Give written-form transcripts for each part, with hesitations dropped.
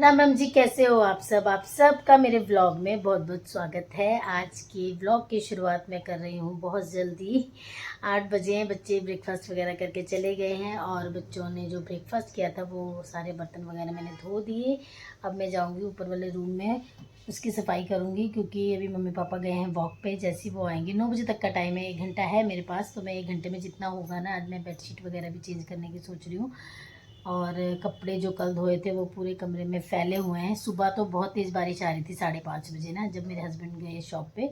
राम राम जी, कैसे हो आप सब? आप सब का मेरे व्लॉग में बहुत बहुत स्वागत है। आज की व्लॉग की शुरुआत मैं कर रही हूँ बहुत जल्दी। 8 बजे हैं, बच्चे ब्रेकफास्ट वगैरह करके चले गए हैं और बच्चों ने जो ब्रेकफास्ट किया था वो सारे बर्तन वगैरह मैंने धो दिए। अब मैं जाऊँगी ऊपर वाले रूम में, उसकी सफाई करूँगी क्योंकि अभी मम्मी पापा गए हैं वॉक पे। जैसे ही वो आएंगे, 9 बजे तक का टाइम है, 1 घंटा है मेरे पास, तो मैं 1 घंटे में जितना होगा ना, आज मैं बेडशीट वगैरह भी चेंज करने की सोच रही हूँ। और कपड़े जो कल धोए थे वो पूरे कमरे में फैले हुए हैं। सुबह तो बहुत तेज़ बारिश आ रही थी, 5:30 बजे ना, जब मेरे हस्बैंड गए शॉप पे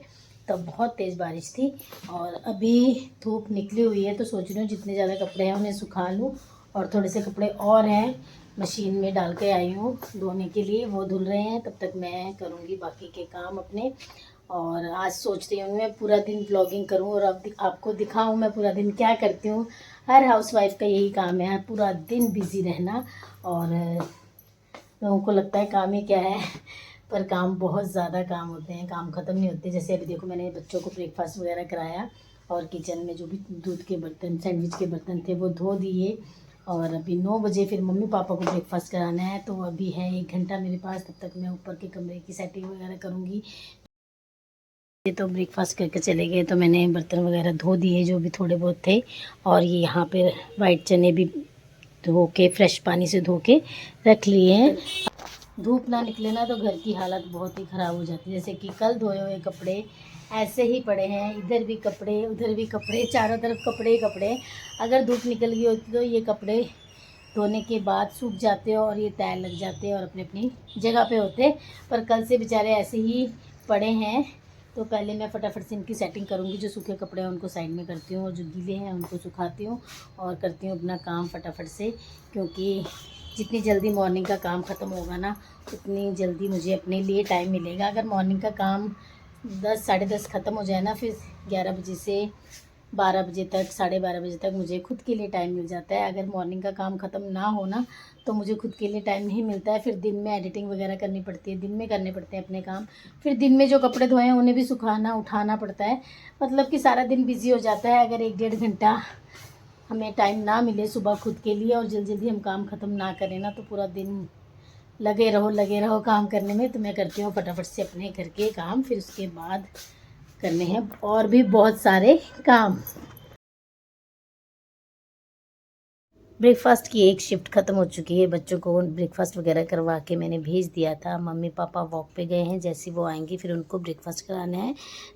तब बहुत तेज़ बारिश थी। और अभी धूप निकली हुई है तो सोच रही हूँ जितने ज़्यादा कपड़े हैं उन्हें सुखा लूँ। और थोड़े से कपड़े और हैं, मशीन में डाल के आई हूँ धोने के लिए, वो धुल रहे हैं, तब तक मैं करूँगी बाकी के काम अपने। और आज सोच रही हूँ मैं पूरा दिन ब्लॉगिंग करूँ और अब आपको दिखाऊँ मैं पूरा दिन क्या करती हूँ। हर हाउसवाइफ का यही काम है, पूरा दिन बिज़ी रहना। और लोगों को लगता है काम ही क्या है, पर काम बहुत ज़्यादा काम होते हैं, काम ख़त्म नहीं होते। जैसे अभी देखो, मैंने बच्चों को ब्रेकफास्ट वगैरह कराया और किचन में जो भी दूध के बर्तन, सैंडविच के बर्तन थे वो धो दिए। और अभी 9 बजे फिर मम्मी पापा को ब्रेकफास्ट कराना है, तो अभी है 1 घंटा मेरे पास, तब तक मैं ऊपर के कमरे की सेटिंग वगैरह करूँगी। ये तो ब्रेकफास्ट करके चले गए तो मैंने बर्तन वगैरह धो दिए जो भी थोड़े बहुत थे। और ये यहाँ पे वाइट चने भी धो के, फ्रेश पानी से धो के रख लिए हैं। धूप ना निकले ना तो घर की हालत बहुत ही ख़राब हो जाती है। जैसे कि कल धोए हुए कपड़े ऐसे ही पड़े हैं, इधर भी कपड़े उधर भी कपड़े, चारों तरफ कपड़े ही कपड़े। अगर धूप निकल गई होती तो ये कपड़े धोने के बाद सूख जाते और ये तैर लग जाते और अपनी अपनी जगह पे होते। पर कल से बेचारे ऐसे ही पड़े हैं, तो पहले मैं फटाफट से इनकी सेटिंग करूँगी। जो सूखे कपड़े हैं उनको साइड में करती हूँ और जो गीले हैं उनको सुखाती हूँ और करती हूँ अपना काम फटाफट से। क्योंकि जितनी जल्दी मॉर्निंग का काम ख़त्म होगा ना, उतनी जल्दी मुझे अपने लिए टाइम मिलेगा। अगर मॉर्निंग का काम 10 साढ़े 10 ख़त्म हो जाए ना, फिर 11 बजे से 12 बजे तक, 12:30 बजे तक मुझे खुद के लिए टाइम मिल जाता है। अगर मॉर्निंग का काम ख़त्म ना हो ना, तो मुझे खुद के लिए टाइम नहीं मिलता है। फिर दिन में एडिटिंग वगैरह करनी पड़ती है, दिन में करने पड़ते हैं अपने काम। फिर दिन में जो कपड़े धोए हैं उन्हें भी सुखाना उठाना पड़ता है। मतलब कि सारा दिन बिज़ी हो जाता है। अगर 1 डेढ़ घंटा हमें टाइम ना मिले सुबह खुद के लिए और जल्दी जल्दी हम काम ख़त्म ना करें ना, तो पूरा दिन लगे रहो काम करने में। तो मैं करती हूँ फटाफट से अपने घर के काम, फिर उसके बाद करने हैं और भी बहुत सारे काम। ब्रेकफास्ट की एक शिफ्ट ख़त्म हो चुकी है, बच्चों को ब्रेकफास्ट वगैरह करवा के मैंने भेज दिया था। मम्मी पापा वॉक पे गए हैं, जैसे वो आएंगे फिर उनको ब्रेकफास्ट कराना है।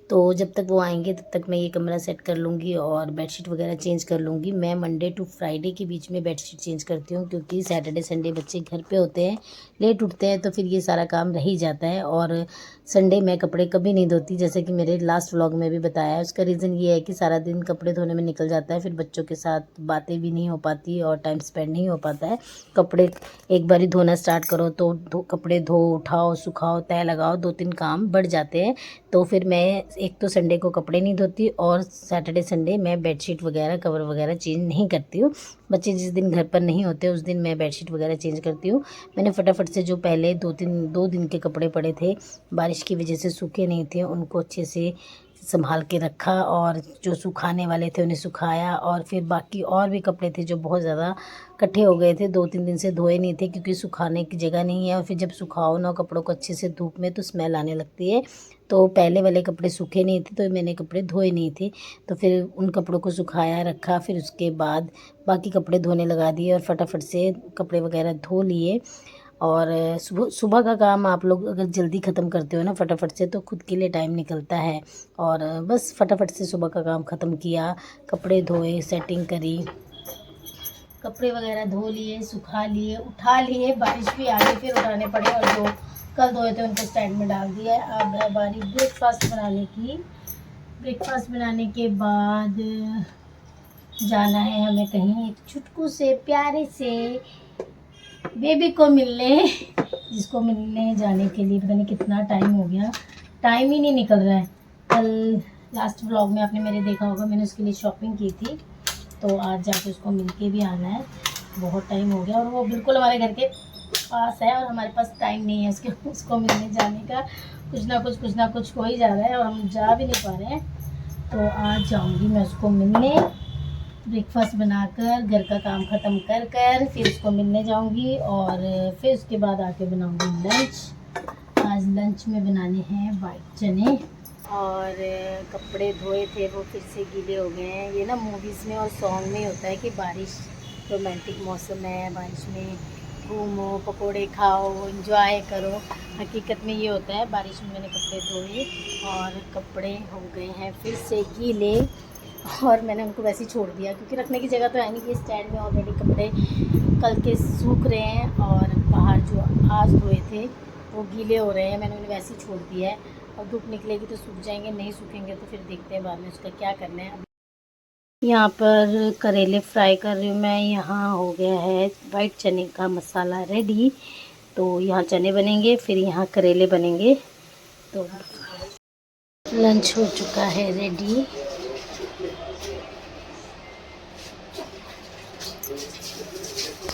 तो जब तक वो आएंगे तब तक मैं ये कमरा सेट कर लूँगी और बेडशीट वगैरह चेंज कर लूँगी। मैं मंडे टू फ्राइडे के बीच में बेडशीट चेंज करती हूँ, क्योंकि सैटरडे संडे बच्चे घर पर होते हैं, लेट उठते हैं, तो फिर ये सारा काम रह ही जाता है। और संडे मैं कपड़े कभी नहीं धोती, जैसे कि मेरे लास्ट व्लॉग में भी बताया है। उसका रीज़न ये है कि सारा दिन कपड़े धोने में निकल जाता है, फिर बच्चों के साथ बातें भी नहीं हो पाती और टाइम स्पेंड नहीं हो पाता है। कपड़े एक बारी धोना स्टार्ट करो तो कपड़े धो, उठाओ, सुखाओ, तय लगाओ, 2-3 काम बढ़ जाते हैं। तो फिर मैं एक तो संडे को कपड़े नहीं धोती और सैटरडे संडे मैं बेडशीट वगैरह, कवर वगैरह चेंज नहीं करती हूँ। बच्चे जिस दिन घर पर नहीं होते उस दिन मैं बेडशीट वगैरह चेंज करती हूँ। मैंने फटाफट से जो पहले 2 दिन के कपड़े पड़े थे, बारिश की वजह से सूखे नहीं थे, उनको अच्छे से संभाल के रखा और जो सुखाने वाले थे उन्हें सुखाया। और फिर बाकी और भी कपड़े थे जो बहुत ज़्यादा इकट्ठे हो गए थे, 2-3 दिन से धोए नहीं थे, क्योंकि सुखाने की जगह नहीं है। और फिर जब सुखाओ ना कपड़ों को अच्छे से धूप में, तो स्मेल आने लगती है। तो पहले वाले कपड़े सूखे नहीं थे तो मैंने कपड़े धोए नहीं थे, तो फिर उन कपड़ों को सुखाया रखा। फिर उसके बाद बाकी कपड़े धोने लगा दिए और फटाफट से कपड़े वगैरह धो लिए। और सुबह सुबह का काम आप लोग अगर जल्दी ख़त्म करते हो ना फटाफट से, तो खुद के लिए टाइम निकलता है। और बस फटाफट से सुबह का काम ख़त्म किया, कपड़े धोए, सेटिंग करी, कपड़े वगैरह धो लिए, सुखा लिए, उठा लिए। बारिश भी आ गई, फिर उठाने पड़े और जो कल धोए थे उनको स्टैंड में डाल दिया। अब है बारी ब्रेकफास्ट बनाने की। ब्रेकफास्ट बनाने के बाद जाना है हमें कहीं एक छुटकू से प्यारे से बेबी को मिलने, जिसको मिलने जाने के लिए पता नहीं कितना टाइम हो गया, टाइम ही नहीं निकल रहा है। कल लास्ट व्लॉग में आपने मेरे देखा होगा, मैंने उसके लिए शॉपिंग की थी, तो आज जाके उसको मिल के भी आना है। बहुत टाइम हो गया और वो बिल्कुल हमारे घर के पास है और हमारे पास टाइम नहीं है उसको मिलने जाने का। कुछ ना कुछ हो ही जा रहा है और हम जा भी नहीं पा रहे हैं। तो आज जाऊंगी मैं उसको मिलने ब्रेकफास्ट बनाकर घर का काम ख़त्म कर कर फिर उसको मिलने जाऊंगी और फिर उसके बाद आके बनाऊंगी लंच। आज लंच में बनाने हैं वाइट चने और कपड़े धोए थे वो फिर से गीले हो गए हैं। ये ना मूवीज़ में और सॉन्ग में होता है कि बारिश रोमांटिक मौसम है, बारिश में घूमो, पकोड़े खाओ, एंजॉय करो। हकीकत में ये होता है, बारिश में मैंने कपड़े धोए और कपड़े हो गए हैं फिर से गीले और मैंने उनको वैसे ही छोड़ दिया क्योंकि रखने की जगह तो है नहीं कि स्टैंड में ऑलरेडी कपड़े कल के सूख रहे हैं और बाहर जो आज धोए थे वो गीले हो रहे हैं। मैंने उन्हें वैसे ही छोड़ दिया है और धूप निकलेगी तो सूख जाएंगे, नहीं सूखेंगे तो फिर देखते हैं बाद में उसका क्या करना है। यहाँ पर करेले फ्राई कर रही हूँ मैं। यहाँ हो गया है वाइट चने का मसाला रेडी। तो यहाँ चने बनेंगे, फिर यहाँ करेले बनेंगे। तो लंच हो चुका है रेडी।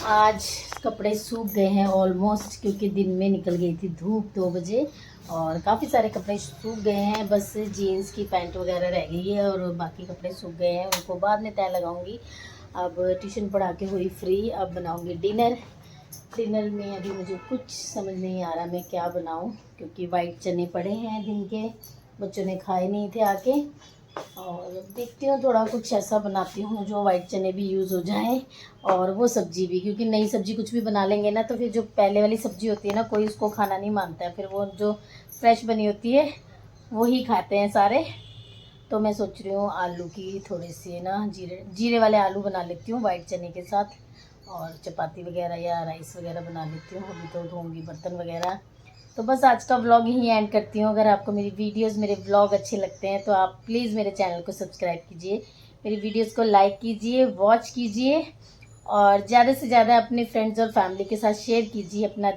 आज कपड़े सूख गए हैं ऑलमोस्ट क्योंकि दिन में निकल गई थी धूप 2 बजे और काफ़ी सारे कपड़े सूख गए हैं। बस जीन्स की पैंट वगैरह रह गई है और बाकी कपड़े सूख गए हैं, उनको बाद में तय लगाऊंगी। अब ट्यूशन पढ़ा के हुई फ्री, अब बनाऊंगी डिनर। डिनर में अभी मुझे कुछ समझ नहीं आ रहा मैं क्या बनाऊं क्योंकि वाइट चने पड़े हैं दिन के, बच्चों ने खाए नहीं थे आके। और देखती हूँ थोड़ा कुछ ऐसा बनाती हूँ जो वाइट चने भी यूज़ हो जाए और वो सब्ज़ी भी, क्योंकि नई सब्ज़ी कुछ भी बना लेंगे ना तो फिर जो पहले वाली सब्ज़ी होती है ना कोई उसको खाना नहीं मानता है, फिर वो जो फ्रेश बनी होती है वो ही खाते हैं सारे। तो मैं सोच रही हूँ आलू की थोड़ी सी ना जीरे वाले आलू बना लेती हूँ वाइट चने के साथ और चपाती वगैरह या राइस वगैरह बना लेती हूँ। अभी तो धोऊंगी बर्तन वगैरह। तो बस आज का व्लॉग यहीं एंड करती हूँ। अगर आपको मेरी वीडियोस मेरे व्लॉग अच्छे लगते हैं तो आप प्लीज़ मेरे चैनल को सब्सक्राइब कीजिए, मेरी वीडियोस को लाइक कीजिए, वॉच कीजिए और ज़्यादा से ज़्यादा अपने फ्रेंड्स और फैमिली के साथ शेयर कीजिए। अपना